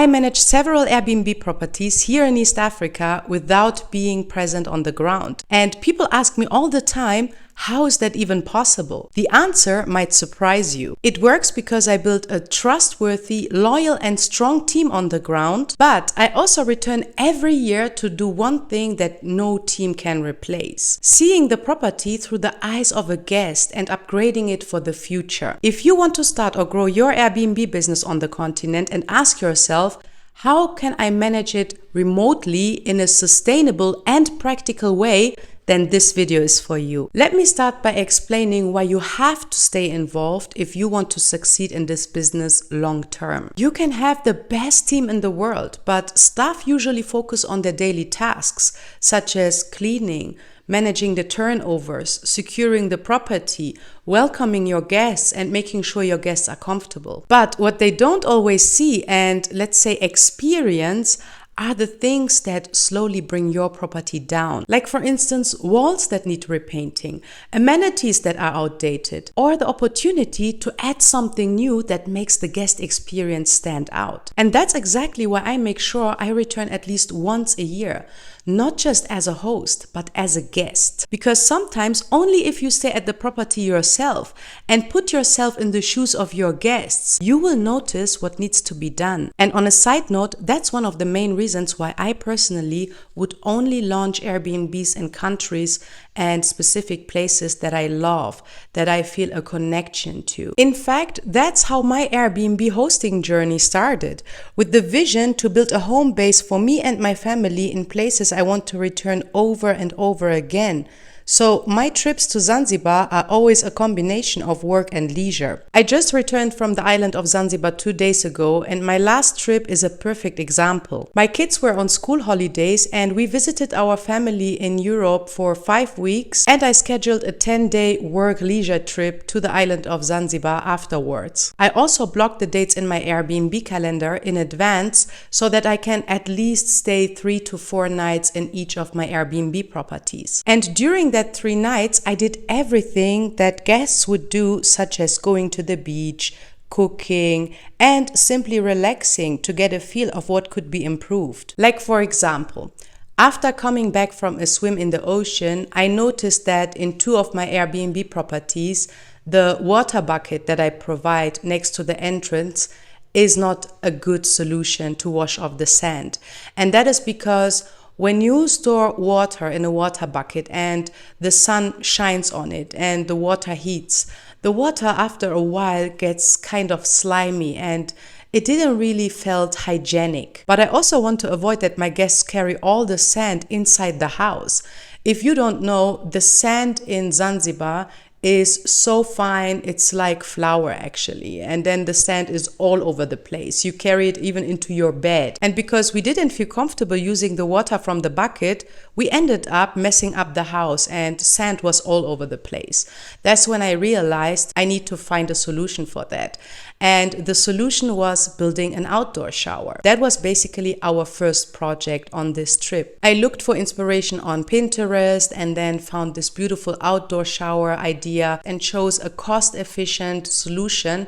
I manage several Airbnb properties here in East Africa without being present on the ground. And people ask me all the time, how is that even possible? The answer might surprise you. It works because I built a trustworthy, loyal, and strong team on the ground, but I also return every year to do one thing that no team can replace: seeing the property through the eyes of a guest and upgrading it for the future. If you want to start or grow your Airbnb business on the continent and ask yourself, how can I manage it remotely in a sustainable and practical way, then this video is for you. Let me start by explaining why you have to stay involved if you want to succeed in this business long term. You can have the best team in the world, but staff usually focus on their daily tasks, such as cleaning, managing the turnovers, securing the property, welcoming your guests, and making sure your guests are comfortable. But what they don't always see and, let's say, experience are the things that slowly bring your property down. Like, for instance, walls that need repainting, amenities that are outdated, or the opportunity to add something new that makes the guest experience stand out. And that's exactly why I make sure I return at least once a year. Not just as a host, but as a guest. Because sometimes only if you stay at the property yourself and put yourself in the shoes of your guests, you will notice what needs to be done. And on a side note, that's one of the main reasons why I personally would only launch Airbnbs in countries and specific places that I love, that I feel a connection to. In fact, that's how my Airbnb hosting journey started, with the vision to build a home base for me and my family in places I want to return over and over again. So my trips to Zanzibar are always a combination of work and leisure. I just returned from the island of Zanzibar 2 days ago, and my last trip is a perfect example. My kids were on school holidays and we visited our family in Europe for 5 weeks, and I scheduled a 10-day work-leisure trip to the island of Zanzibar afterwards. I also blocked the dates in my Airbnb calendar in advance so that I can at least stay 3 to 4 nights in each of my Airbnb properties. And during that 3 nights, I did everything that guests would do, such as going to the beach, cooking, and simply relaxing to get a feel of what could be improved. Like, for example, after coming back from a swim in the ocean, I noticed that in 2 of my Airbnb properties, the water bucket that I provide next to the entrance is not a good solution to wash off the sand. And that is because when you store water in a water bucket and the sun shines on it and the water heats, the water after a while gets kind of slimy and it didn't really felt hygienic. But I also want to avoid that my guests carry all the sand inside the house. If you don't know, the sand in Zanzibar is so fine, it's like flour actually, and then the sand is all over the place. You carry it even into your bed. And because we didn't feel comfortable using the water from the bucket, we ended up messing up the house and sand was all over the place. That's when I realized I need to find a solution for that. And the solution was building an outdoor shower. That was basically our first project on this trip. I looked for inspiration on Pinterest and then found this beautiful outdoor shower idea and chose a cost-efficient solution.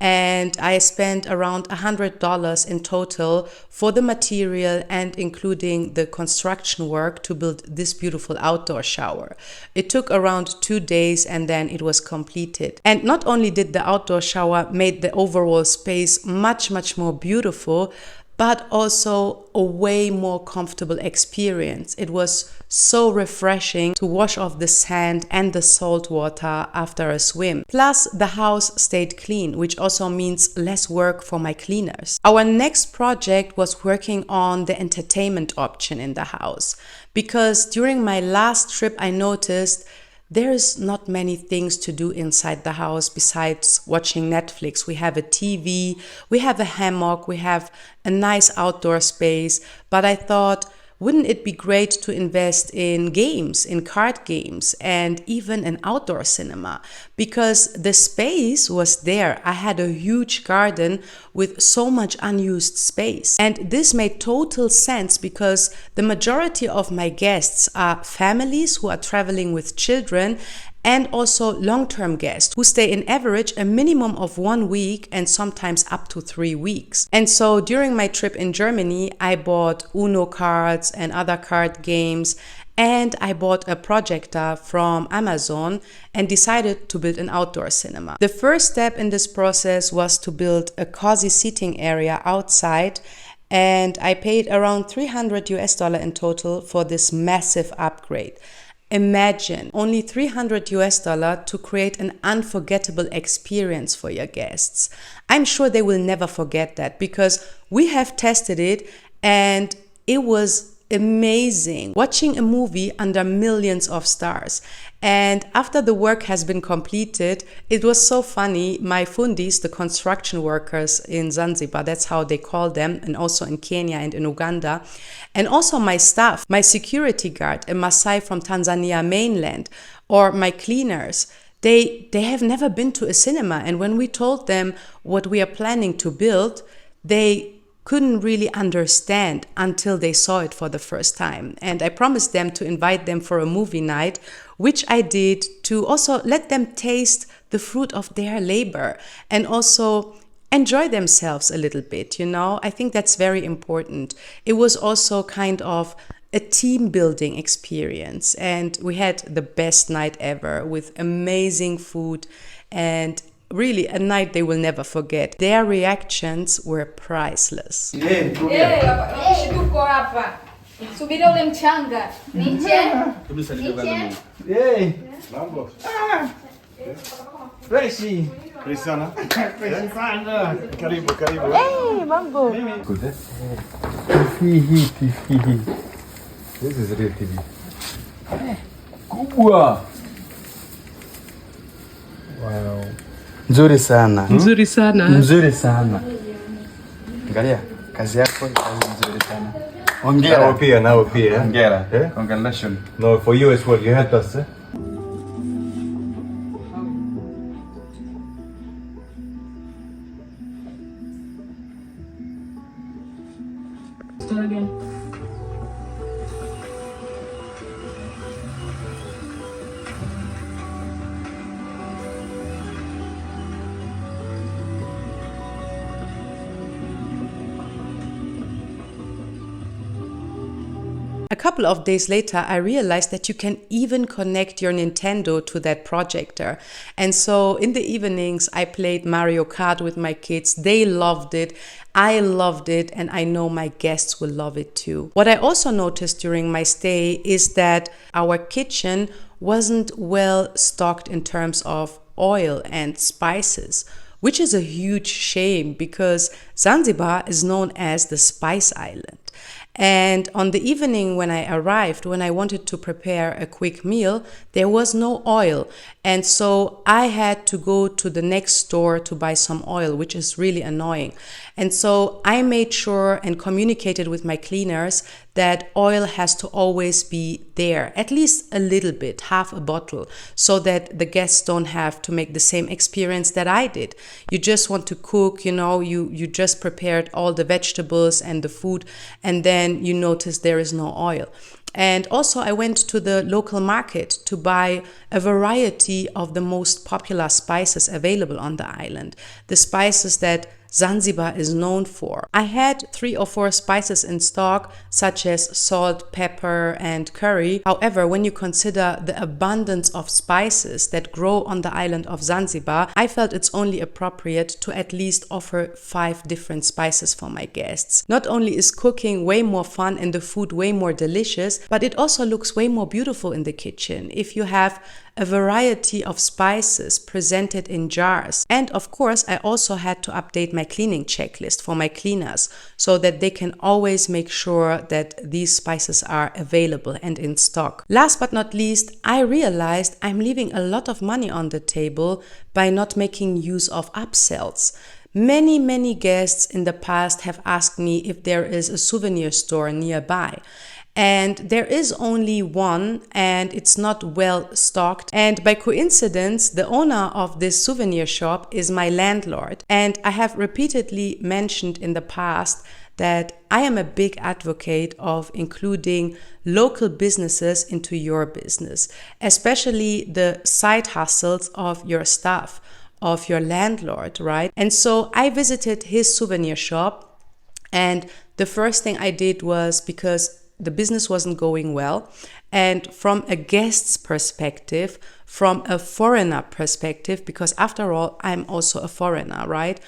And I spent around $100 in total for the material and including the construction work to build this beautiful outdoor shower. It took around 2 days and then it was completed. And not only did the outdoor shower make the overall space much more beautiful, but also a way more comfortable experience. It was so refreshing to wash off the sand and the salt water after a swim. Plus, the house stayed clean, which also means less work for my cleaners. Our next project was working on the entertainment option in the house, because during my last trip I noticed there's not many things to do inside the house besides watching Netflix. We have a TV, we have a hammock, we have a nice outdoor space, but I thought, wouldn't it be great to invest in games, in card games, and even an outdoor cinema? Because the space was there. I had a huge garden with so much unused space. And this made total sense because the majority of my guests are families who are traveling with children, and also long-term guests who stay in average a minimum of 1 week and sometimes up to 3 weeks. And so during my trip in Germany, I bought Uno cards and other card games, and I bought a projector from Amazon and decided to build an outdoor cinema. The first step in this process was to build a cozy seating area outside, and I paid around $300 in total for this massive upgrade. Imagine only $300 to create an unforgettable experience for your guests. I'm sure they will never forget that, because we have tested it and it was amazing watching a movie under millions of stars. And after the work has been completed, it was so funny. My fundis, the construction workers in Zanzibar, that's how they call them, and also in Kenya and in Uganda, and also my staff, my security guard, a Maasai from Tanzania mainland, or my cleaners, they have never been to a cinema. And when we told them what we are planning to build, they couldn't really understand until they saw it for the first time. And I promised them to invite them for a movie night, which I did, to also let them taste the fruit of their labor and also enjoy themselves a little bit, you know? I think that's very important. It was also kind of a team building experience, and we had the best night ever with amazing food and really a night they will never forget. Their reactions were priceless. Shituko hapa. Subira ule mchanga. Niche. Mambo. Freshi. Fresh sana. Freshi sana. Karibu, karibu. Mambo. Good, eh? TV. This is real TV. Kubwa. Wow. Nzuri sana. Nzuri sana. Nzuri sana. Angalia, kazi yako ni kazi nzuri sana. Hongera. Now pia. Hongera. Eh? Congratulations. No, for you as well. You helped us, eh? Start again. A couple of days later, I realized that you can even connect your Nintendo to that projector. And so in the evenings, I played Mario Kart with my kids. They loved it. I loved it, and I know my guests will love it too. What I also noticed during my stay is that our kitchen wasn't well stocked in terms of oil and spices, which is a huge shame because Zanzibar is known as the Spice Island. And on the evening when I arrived, when I wanted to prepare a quick meal, there was no oil. And so I had to go to the next store to buy some oil, which is really annoying. And so I made sure and communicated with my cleaners that oil has to always be there, at least a little bit, half a bottle, so that the guests don't have to make the same experience that I did. You just want to cook, you know, you just prepared all the vegetables and the food, and then you notice there is no oil. And also I went to the local market to buy a variety of the most popular spices available on the island, the spices that Zanzibar is known for. I had 3 or 4 spices in stock, such as salt, pepper, and curry. However, when you consider the abundance of spices that grow on the island of Zanzibar, I felt it's only appropriate to at least offer 5 different spices for my guests. Not only is cooking way more fun and the food way more delicious, but it also looks way more beautiful in the kitchen if you have a variety of spices presented in jars. And of course, I also had to update my cleaning checklist for my cleaners so that they can always make sure that these spices are available and in stock. Last but not least, I realized I'm leaving a lot of money on the table by not making use of upsells. Many guests in the past have asked me if there is a souvenir store nearby. And there is only one, and it's not well stocked. And by coincidence, the owner of this souvenir shop is my landlord. And I have repeatedly mentioned in the past that I am a big advocate of including local businesses into your business, especially the side hustles of your staff, of your landlord, right? And so I visited his souvenir shop, and the first thing I did was, because the business wasn't going well, and from a guest's perspective, from a foreigner perspective, because after all, I'm also a foreigner, right?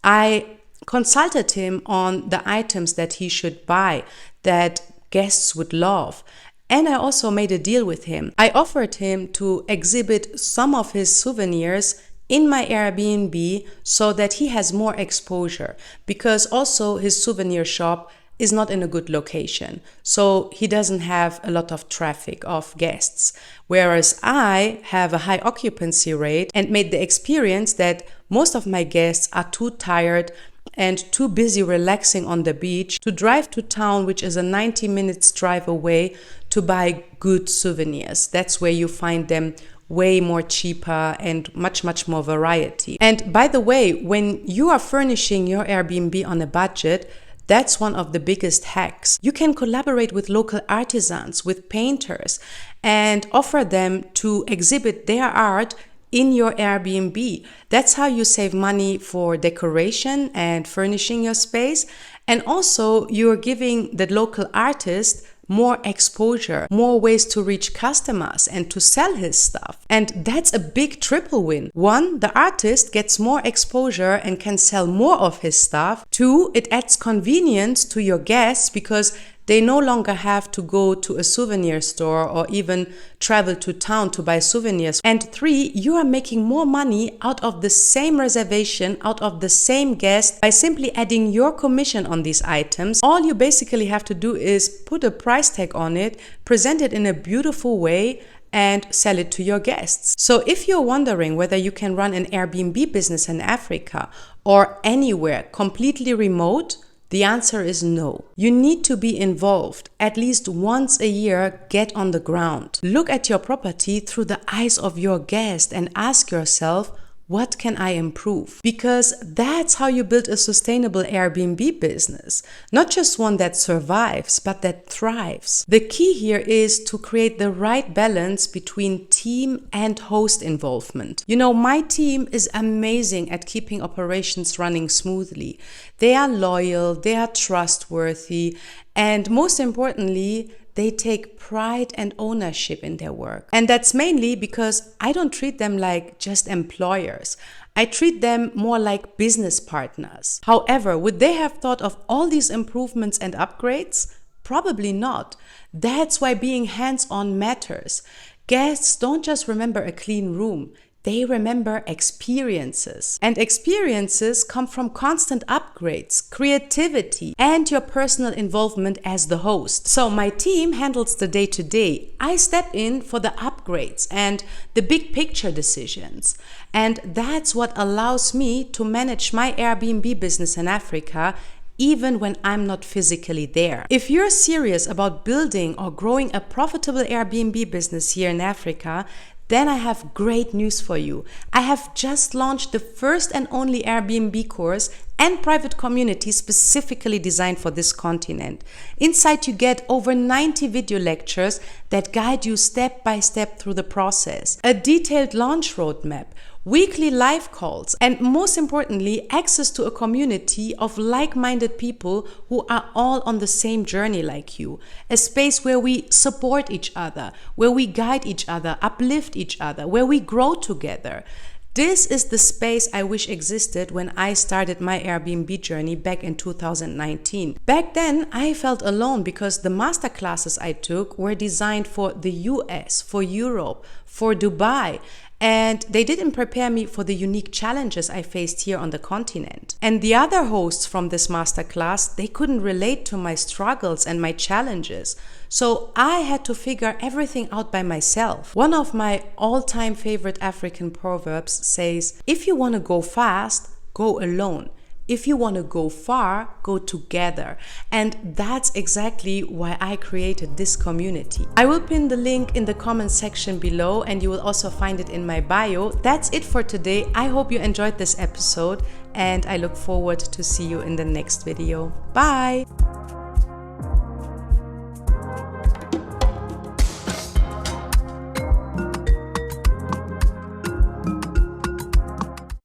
I consulted him on the items that he should buy that guests would love. And I also made a deal with him. I offered him to exhibit some of his souvenirs in my Airbnb so that he has more exposure, because also his souvenir shop is not in a good location. So he doesn't have a lot of traffic of guests. Whereas I have a high occupancy rate and made the experience that most of my guests are too tired and too busy relaxing on the beach to drive to town, which is a 90 minutes drive away, to buy good souvenirs. That's where you find them way more cheaper and much more variety. And by the way, when you are furnishing your Airbnb on a budget, that's one of the biggest hacks. You can collaborate with local artisans, with painters, and offer them to exhibit their art in your Airbnb. That's how you save money for decoration and furnishing your space. And also you're giving the local artist more exposure, more ways to reach customers and to sell his stuff. And that's a big triple win. One, the artist gets more exposure and can sell more of his stuff. Two, it adds convenience to your guests because they no longer have to go to a souvenir store or even travel to town to buy souvenirs. And three, you are making more money out of the same reservation, out of the same guest, by simply adding your commission on these items. All you basically have to do is put a price tag on it, present it in a beautiful way, and sell it to your guests. So if you're wondering whether you can run an Airbnb business in Africa or anywhere completely remote, the answer is no. You need to be involved. At least once a year, get on the ground. Look at your property through the eyes of your guest and ask yourself, what can I improve? Because that's how you build a sustainable Airbnb business. Not just one that survives, but that thrives. The key here is to create the right balance between team and host involvement. You know, my team is amazing at keeping operations running smoothly. They are loyal, they are trustworthy, and most importantly, they take pride and ownership in their work. And that's mainly because I don't treat them like just employers. I treat them more like business partners. However, would they have thought of all these improvements and upgrades? Probably not. That's why being hands-on matters. Guests don't just remember a clean room. They remember experiences. And experiences come from constant upgrades, creativity, and your personal involvement as the host. So my team handles the day-to-day. I step in for the upgrades and the big picture decisions. And that's what allows me to manage my Airbnb business in Africa even when I'm not physically there. If you're serious about building or growing a profitable Airbnb business here in Africa, then I have great news for you. I have just launched the first and only Airbnb course and private community specifically designed for this continent. Inside you get over 90 video lectures that guide you step by step through the process, a detailed launch roadmap, weekly live calls, and most importantly, access to a community of like-minded people who are all on the same journey like you. A space where we support each other, where we guide each other, uplift each other, where we grow together. This is the space I wish existed when I started my Airbnb journey back in 2019. Back then, I felt alone because the masterclasses I took were designed for the US, for Europe, for Dubai, and they didn't prepare me for the unique challenges I faced here on the continent. And the other hosts from this masterclass, they couldn't relate to my struggles and my challenges. So I had to figure everything out by myself. One of my all-time favorite African proverbs says, if you want to go fast, go alone. If you want to go far, go together. And that's exactly why I created this community. I will pin the link in the comment section below, and you will also find it in my bio. That's it for today. I hope you enjoyed this episode, and I look forward to see you in the next video. Bye!